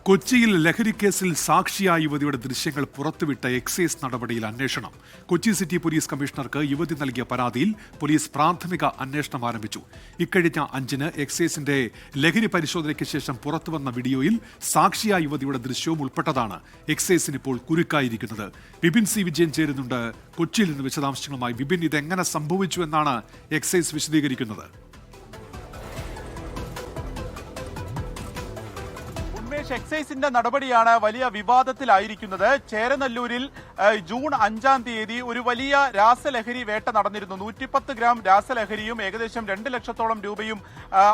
കൊച്ചിയിൽ ലഹരിക്കേസിൽ സാക്ഷിയായ യുവതിയുടെ ദൃശ്യങ്ങൾ പുറത്തുവിട്ട എക്സൈസ് നടപടിയിൽ അന്വേഷണം. കൊച്ചി സിറ്റി പോലീസ് കമ്മീഷണർക്ക് യുവതി നൽകിയ പരാതിയിൽ പോലീസ് പ്രാഥമിക അന്വേഷണം ആരംഭിച്ചു. ഇക്കഴിഞ്ഞ 5-ന് എക്സൈസിന്റെ ലഹരി പരിശോധനയ്ക്ക് ശേഷം പുറത്തുവന്ന വീഡിയോയിൽ സാക്ഷിയായ യുവതിയുടെ ദൃശ്യവും ഉൾപ്പെട്ടതാണ് എക്സൈസിന് ഇപ്പോൾ കുരുക്കായിരിക്കുന്നത്. വിപിൻ സി വിജയൻ ചേരുന്നുണ്ട് കൊച്ചിയിൽ നിന്ന് വിശദാംശങ്ങളുമായി. വിപിൻ, ഇതെങ്ങനെ സംഭവിച്ചു എന്നാണ് എക്സൈസ് വിശദീകരിക്കുന്നത്? എക്സൈസിന്റെ നടപടിയാണ് വലിയ വിവാദത്തിലായിരിക്കുന്നത്. ചേരനല്ലൂരിൽ ജൂൺ 5-ാം തീയതി ഒരു വലിയ രാസലഹരി വേട്ട നടന്നിരുന്നു. 110 ഗ്രാം രാസലഹരിയും ഏകദേശം 2 ലക്ഷത്തോളം രൂപയും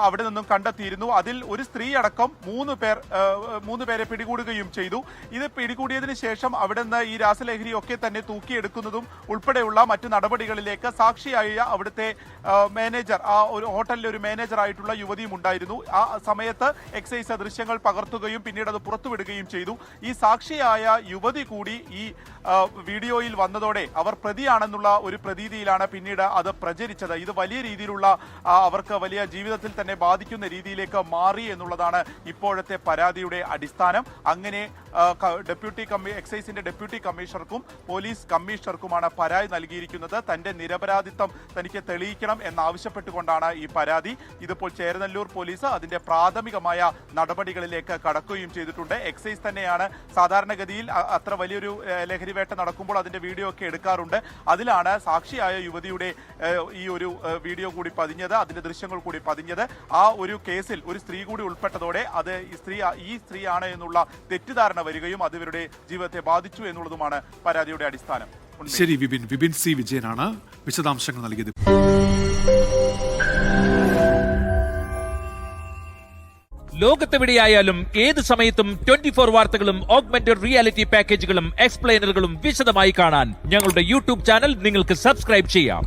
അവിടെ നിന്നും കണ്ടെത്തിയിരുന്നു. അതിൽ ഒരു സ്ത്രീ അടക്കം 3 പേരെ പിടികൂടുകയും ചെയ്തു. ഇത് പിടികൂടിയതിന് ശേഷം അവിടെ നിന്ന് ഈ രാസലഹരി ഒക്കെ തന്നെ തൂക്കിയെടുക്കുന്നതും ഉൾപ്പെടെയുള്ള മറ്റു നടപടികളിലേക്ക് സാക്ഷിയായ അവിടുത്തെ മാനേജർ, ആ ഒരു ഹോട്ടലിലെ ഒരു മാനേജർ ആയിട്ടുള്ള യുവതിയും ഉണ്ടായിരുന്നു. ആ സമയത്ത് എക്സൈസ് ദൃശ്യങ്ങൾ പകർത്തുകയും പിന്നീട് അത് പുറത്തുവിടുകയും ചെയ്തു. ഈ സാക്ഷിയായ യുവതി കൂടി ഈ വീഡിയോയിൽ വന്നതോടെ അവർ പ്രതിയാണെന്നുള്ള ഒരു പ്രതീതിയിലാണ് പിന്നീട് അത് പ്രചരിച്ചത്. ഇത് വലിയ രീതിയിലുള്ള അവർക്ക് വലിയ ജീവിതത്തിൽ തന്നെ ബാധിക്കുന്ന രീതിയിലേക്ക് മാറി എന്നുള്ളതാണ് ഇപ്പോഴത്തെ പരാതിയുടെ അടിസ്ഥാനം. അങ്ങനെ എക്സൈസിന്റെ ഡെപ്യൂട്ടി കമ്മീഷണർക്കും പോലീസ് കമ്മീഷണർക്കുമാണ് പരാതി നൽകിയിരിക്കുന്നത്. തന്റെ നിരപരാധിത്വം തനിക്ക് തെളിയിക്കണം എന്നാവശ്യപ്പെട്ടുകൊണ്ടാണ് ഈ പരാതി. ഇതിപ്പോൾ ചേരനല്ലൂർ പോലീസ് അതിന്റെ പ്രാഥമികമായ നടപടികളിലേക്ക് കടക്കുകയും ചെയ്തിട്ടുണ്ട്. എക്സൈസ് തന്നെയാണ് സാധാരണഗതിയിൽ അത്ര വലിയൊരു ലഹരി വേട്ട നടക്കുമ്പോൾ അതിന്റെ വീഡിയോ ഒക്കെ എടുക്കാറുണ്ട്. അതിലാണ് സാക്ഷിയായ യുവതിയുടെ ഈ ഒരു വീഡിയോ കൂടി പതിഞ്ഞത്, അതിന്റെ ദൃശ്യങ്ങൾ കൂടി പതിഞ്ഞത്. ആ ഒരു കേസിൽ ഒരു സ്ത്രീ കൂടി ഉൾപ്പെട്ടതോടെ അത് ഈ സ്ത്രീയാണ് എന്നുള്ള തെറ്റിദ്ധാരണ വരികയും അത് ഇവരുടെ ജീവിതത്തെ ബാധിച്ചു എന്നുള്ളതുമാണ് പരാതിയുടെ അടിസ്ഥാനം. ശരി വിപിൻ സി വിജയനാണ് വിശദാംശങ്ങൾ നൽകിയത്. ലോകത്തെവിടെയായാലും ഏത് സമയത്തും 24 വാർത്തകളും ഓഗ്മെന്റഡ് റിയാലിറ്റി പാക്കേജുകളും എക്സ്പ്ലെയിനറുകളും വിശദമായി കാണാൻ ഞങ്ങളുടെ യൂട്യൂബ് ചാനൽ നിങ്ങൾക്ക് സബ്സ്ക്രൈബ് ചെയ്യാം.